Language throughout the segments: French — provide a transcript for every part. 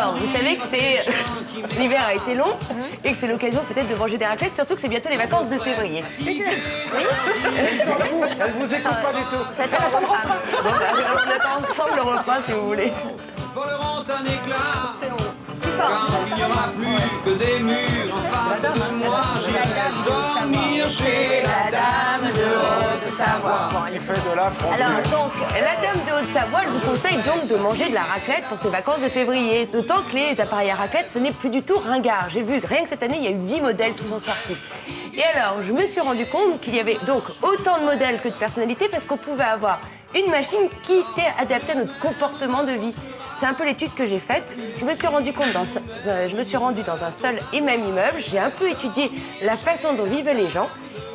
Alors, vous savez que l'hiver a été long et que c'est l'occasion peut-être de manger des raclettes, surtout que c'est bientôt les vacances de février. Oui. Elle s'en fout, elle vous écoute pas du tout. Ça t'entend pas. Bon, bah, on attend ensemble le refrain si vous voulez. Voleront un éclat. C'est bon. Quand il n'y aura plus que des murs en face de moi, j'irai dormir chez la dame de Haute-Savoie. Il fait de la fondue. Alors, donc, la dame de Haute-Savoie, elle vous conseille donc de manger de la raclette pour ses vacances de février. D'autant que les appareils à raclette, ce n'est plus du tout ringard. J'ai vu que rien que cette année, il y a eu 10 modèles qui sont sortis. Et alors, je me suis rendu compte qu'il y avait donc autant de modèles que de personnalités parce qu'on pouvait avoir une machine qui était adaptée à notre comportement de vie. C'est un peu l'étude que j'ai faite. Je me suis rendue dans un seul et même immeuble. J'ai un peu étudié la façon dont vivaient les gens.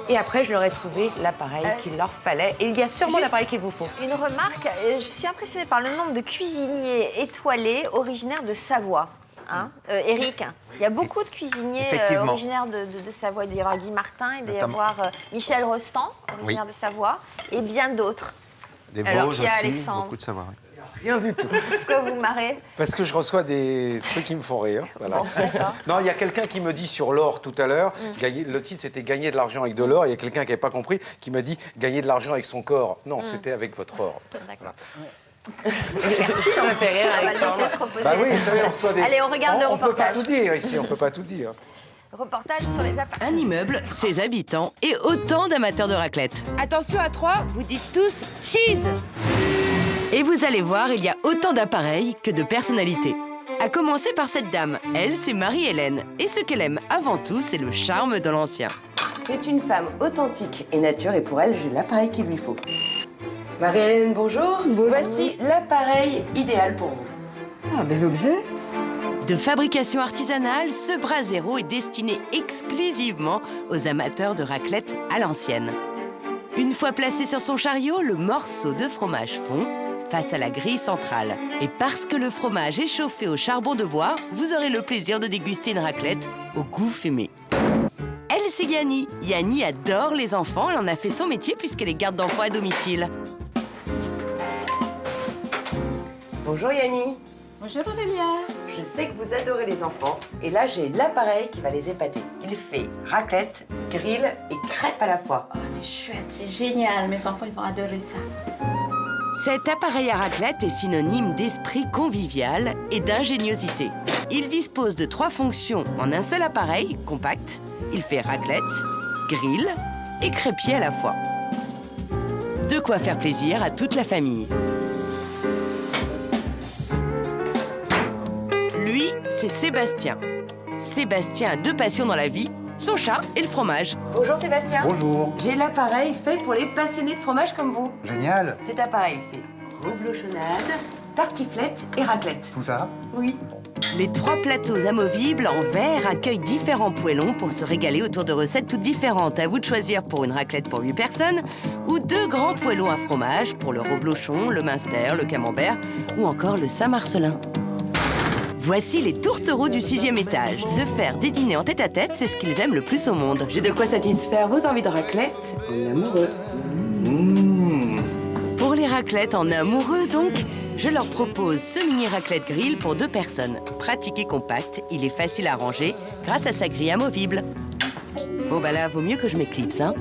Et après, je leur ai trouvé l'appareil qu'il leur fallait. Et il y a sûrement l'appareil qu'il vous faut. Une remarque, je suis impressionnée par le nombre de cuisiniers étoilés originaires de Savoie. Hein Eric, il y a beaucoup de cuisiniers originaires de Savoie. Il doit y avoir Guy Martin, il doit y avoir Michel Rostand, originaire de Savoie, et bien d'autres. Des Vosges aussi, Alexandre. beaucoup de savoir. Oui. Rien du tout. Pourquoi vous marrez? Parce que je reçois des trucs qui me font rire. Voilà. Bon, d'accord. Non, il y a quelqu'un qui me dit sur l'or tout à l'heure, le titre c'était gagner de l'argent avec de l'or. Il y a quelqu'un qui n'avait pas compris qui m'a dit gagner de l'argent avec son corps. Non, c'était avec votre or. D'accord. Ça m'a fait rire, On va Alexandre. laisser se reposer. Bah oui, vous savez, on reçoit des... Allez, on regarde le On peut pas reportage. tout dire ici, on peut pas tout dire. Reportage sur les appareils. Un immeuble, ses habitants et autant d'amateurs de raclette. Attention à 3, vous dites tous cheese. Et vous allez voir, il y a autant d'appareils que de personnalités. À commencer par cette dame. Elle, c'est Marie-Hélène. Et ce qu'elle aime avant tout, c'est le charme de l'ancien. C'est une femme authentique et nature et pour elle, j'ai l'appareil qu'il lui faut. Marie-Hélène, bonjour. Voici l'appareil idéal pour vous. Ah, bel objet. De fabrication artisanale, ce brasero est destiné exclusivement aux amateurs de raclette à l'ancienne. Une fois placé sur son chariot, le morceau de fromage fond face à la grille centrale. Et parce que le fromage est chauffé au charbon de bois, vous aurez le plaisir de déguster une raclette au goût fumé. Elle, c'est Yanni. Yanni adore les enfants, elle en a fait son métier puisqu'elle est garde d'enfants à domicile. Bonjour Yanni. Bonjour Aurélia. Je sais que vous adorez les enfants et là j'ai l'appareil qui va les épater. Il fait raclette, grill et crêpes à la fois. Oh, c'est chouette, c'est génial. Mes enfants, ils vont adorer ça. Cet appareil à raclette est synonyme d'esprit convivial et d'ingéniosité. Il dispose de 3 fonctions en un seul appareil, compact. Il fait raclette, grill et crêpier à la fois. De quoi faire plaisir à toute la famille. Lui, c'est Sébastien. Sébastien a 2 passions dans la vie, son chat et le fromage. Bonjour Sébastien. Bonjour. J'ai l'appareil fait pour les passionnés de fromage comme vous. Génial. Cet appareil fait reblochonnade, tartiflette et raclette. Tout ça? Oui. Les 3 plateaux amovibles en verre accueillent différents poêlons pour se régaler autour de recettes toutes différentes. À vous de choisir pour une raclette pour 8 personnes ou 2 grands poêlons à fromage pour le reblochon, le minster, le camembert ou encore le Saint-Marcelin. Voici les tourtereaux du 6e étage. Se faire des dîners en tête-à-tête, c'est ce qu'ils aiment le plus au monde. J'ai de quoi satisfaire vos envies de raclette en amoureux. Pour les raclettes en amoureux, donc, je leur propose ce mini raclette grill pour 2 personnes. Pratique et compact, il est facile à ranger grâce à sa grille amovible. Bon bah là, vaut mieux que je m'éclipse, hein.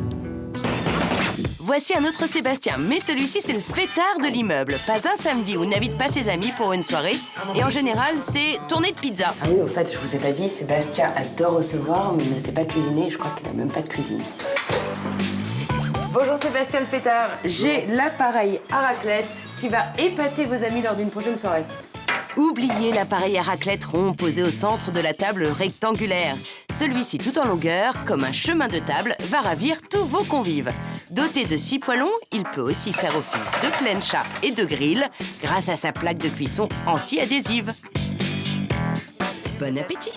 Voici un autre Sébastien, mais celui-ci, c'est le fêtard de l'immeuble. Pas un samedi où il n'invite pas ses amis pour une soirée. Et en général, c'est tournée de pizza. Ah oui, au fait, je vous ai pas dit, Sébastien adore recevoir, mais il ne sait pas cuisiner. Je crois qu'il n'a même pas de cuisine. Bonjour Sébastien le fêtard. J'ai l'appareil à raclette qui va épater vos amis lors d'une prochaine soirée. Oubliez l'appareil à raclette rond posé au centre de la table rectangulaire. Celui-ci, tout en longueur, comme un chemin de table, va ravir tous vos convives. Doté de 6 poêlons, il peut aussi faire office de plancha et de grill grâce à sa plaque de cuisson anti-adhésive. Bon appétit!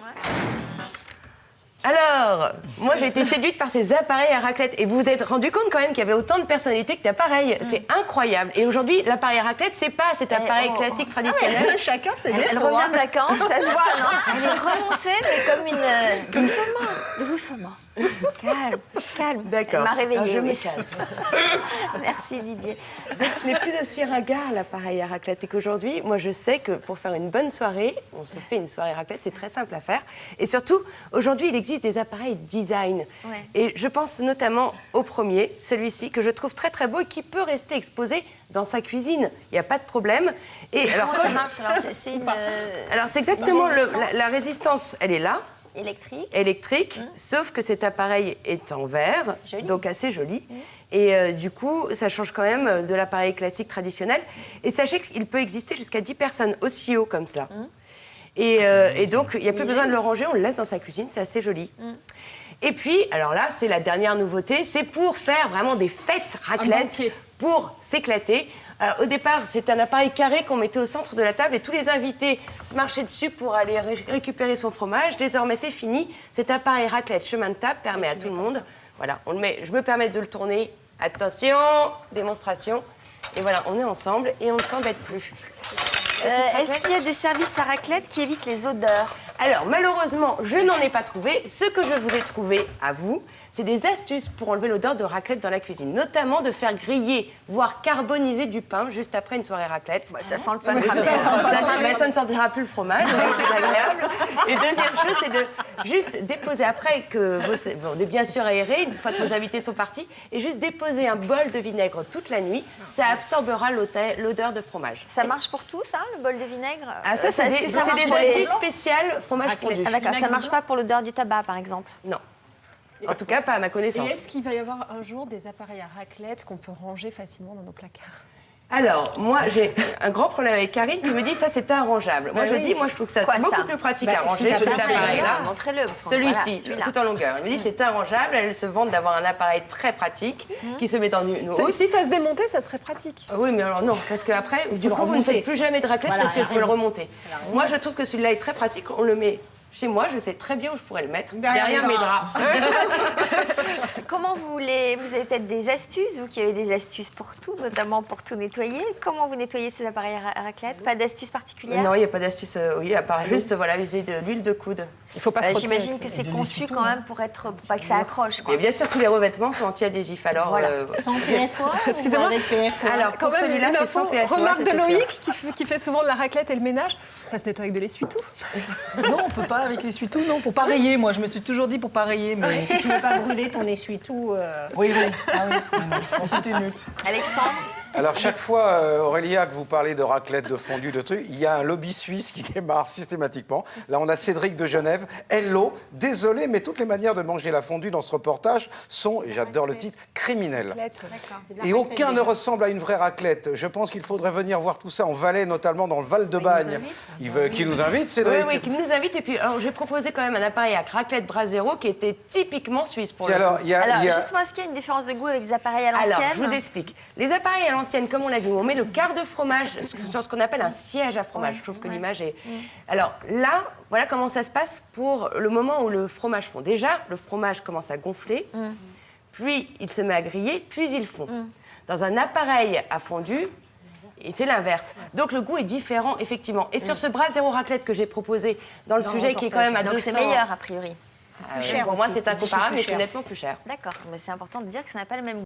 Alors, moi j'ai été séduite par ces appareils à raclette. Et vous vous êtes rendu compte quand même qu'il y avait autant de personnalités que d'appareils. C'est incroyable. Et aujourd'hui, l'appareil à raclette, c'est pas cet appareil classique traditionnel. Chacun ses Elle défauts. revient de vacances, ça se voit, non? Elle est remontée, mais comme une... Doucement. Calme. D'accord. Elle m'a réveillée. Alors, je me oui. calme. Merci Didier. Donc ce n'est plus aussi ringard l'appareil à raclette. Et qu'aujourd'hui, moi je sais que pour faire une bonne soirée, on se fait une soirée raclette, c'est très simple à faire. Et surtout, aujourd'hui, il existe des appareils design. Ouais. Et je pense notamment au premier, celui-ci, que je trouve très très beau et qui peut rester exposé dans sa cuisine. Il n'y a pas de problème. Et alors, Comment ça marche? Alors, c'est une alors c'est exactement la résistance, elle est là. électrique. Sauf que cet appareil est en verre, Joli. donc assez joli. Et du coup, ça change quand même de l'appareil classique traditionnel. Et sachez qu'il peut exister jusqu'à 10 personnes aussi haut comme ça. Et donc, il n'y a plus besoin de le ranger, on le laisse dans sa cuisine, c'est assez joli. Et puis, alors là, c'est la dernière nouveauté, c'est pour faire vraiment des fêtes raclette, pour s'éclater. Alors, au départ, c'est un appareil carré qu'on mettait au centre de la table et tous les invités se marchaient dessus pour aller récupérer son fromage. Désormais, c'est fini. Cet appareil raclette chemin de table permet à tout le monde... Voilà, on le met, je me permets de le tourner. Attention, démonstration. Et voilà, on est ensemble et on ne s'embête plus. Est-ce qu'il y a des services à raclette qui évitent les odeurs? Alors, malheureusement, je n'en ai pas trouvé. Ce que je vous ai trouvé à vous, c'est des astuces pour enlever l'odeur de raclette dans la cuisine. Notamment de faire griller, voire carboniser du pain juste après une soirée raclette. Ouais, ça sent le pain. Ça ne sentira plus le fromage, c'est plus agréable. Et deuxième chose, c'est de juste déposer, après que on est bien sûr aéré, une fois que vos invités sont partis, et juste déposer un bol de vinaigre toute la nuit. Ça absorbera l'odeur de fromage. Ça marche pour tout, ça, le bol de vinaigre? Ah, ça, c'est est-ce que des ça marche pour les- astuces spéciales fromage fondu. Ah, d'accord, ça marche pas pour l'odeur du tabac, par exemple? Non. En tout cas, pas à ma Et connaissance. est-ce qu'il va y avoir un jour des appareils à raclette qu'on peut ranger facilement dans nos placards? Alors, moi, j'ai un grand problème avec Karine qui me dit ça, c'est arrangeable. Moi, je dis, moi, je trouve que ça Quoi, beaucoup ça plus pratique Bah, à ranger, si cet t'as ça, appareil-là. Montrez-le. parce qu'on- Celui-ci, voilà, celui-là. tout en longueur. Elle me dit c'est arrangeable, elle se vante d'avoir un appareil très pratique qui se met dans une housse. Si ça se démontait, ça serait pratique. Oui, mais alors non, parce qu'après, du coup, vous ne faites plus jamais de raclette Voilà, parce qu'il elle a faut le raison. remonter. Moi, je trouve que celui-là est très pratique, on le met chez moi, je sais très bien où je pourrais le mettre, Derrière derrière les mes draps. Comment vous avez peut-être des astuces, vous qui avez des astuces pour tout, notamment pour tout nettoyer. Comment vous nettoyez ces appareils à raclette? Pas d'astuces particulières? Non, il n'y a pas d'astuce, oui, à part juste, voilà, user de l'huile de coude. Il faut pas frotter. J'imagine que c'est conçu quand même pour pas que ça accroche, quoi. Et bien sûr, tous les revêtements sont anti-adhésifs, alors... Voilà. Sans PFOA Excusez-moi. ou avec PFOA? Alors, Quand pour même, celui-là, une c'est info, sans PFOA, remarque ça, de c'est sûr. Loïc qui fait souvent de la raclette et le ménage. Ça se nettoie avec de l'essuie-tout. Non, on peut pas avec l'essuie-tout, non. Pour pas rayer, moi, je me suis toujours dit pour pas rayer, mais... Si tu veux pas brûler ton essuie-tout... Oui. Ah oui, non. Bon, c'était nul. Alexandre? Alors, chaque fois, Aurélia, que vous parlez de raclette, de fondue, de trucs, il y a un lobby suisse qui démarre systématiquement. Là, on a Cédric de Genève. Hello, désolé, mais toutes les manières de manger la fondue dans ce reportage sont, et j'adore le titre, criminelles. Et aucun ne ressemble à une vraie raclette. Je pense qu'il faudrait venir voir tout ça en Valais, notamment dans le Val-de-Bagne. Qui nous invite, Oui, Cédric? oui, qui nous invite. Et puis, alors, j'ai proposé quand même un appareil à raclette Brasero qui était typiquement suisse pour Puis le alors, coup. il y a... Alors, justement, est-ce qu'il y a une différence de goût avec les appareils à l'ancienne? Alors, je vous explique. Les appareils à l'ancienne, comme on l'a vu, on met le quart de fromage sur ce qu'on appelle un siège à fromage. Je trouve que l'image est... Alors là, voilà comment ça se passe pour le moment où le fromage fond. Déjà, le fromage commence à gonfler, puis il se met à griller, puis il fond. Dans un appareil à fondu, et c'est l'inverse. Donc le goût est différent, effectivement. Et sur ce Brasero raclette que j'ai proposé dans le sujet qui est quand même à Donc 200... c'est meilleur, a priori. Pour moi, c'est incomparable, mais c'est nettement plus cher. D'accord, mais c'est important de dire que ça n'a pas le même goût.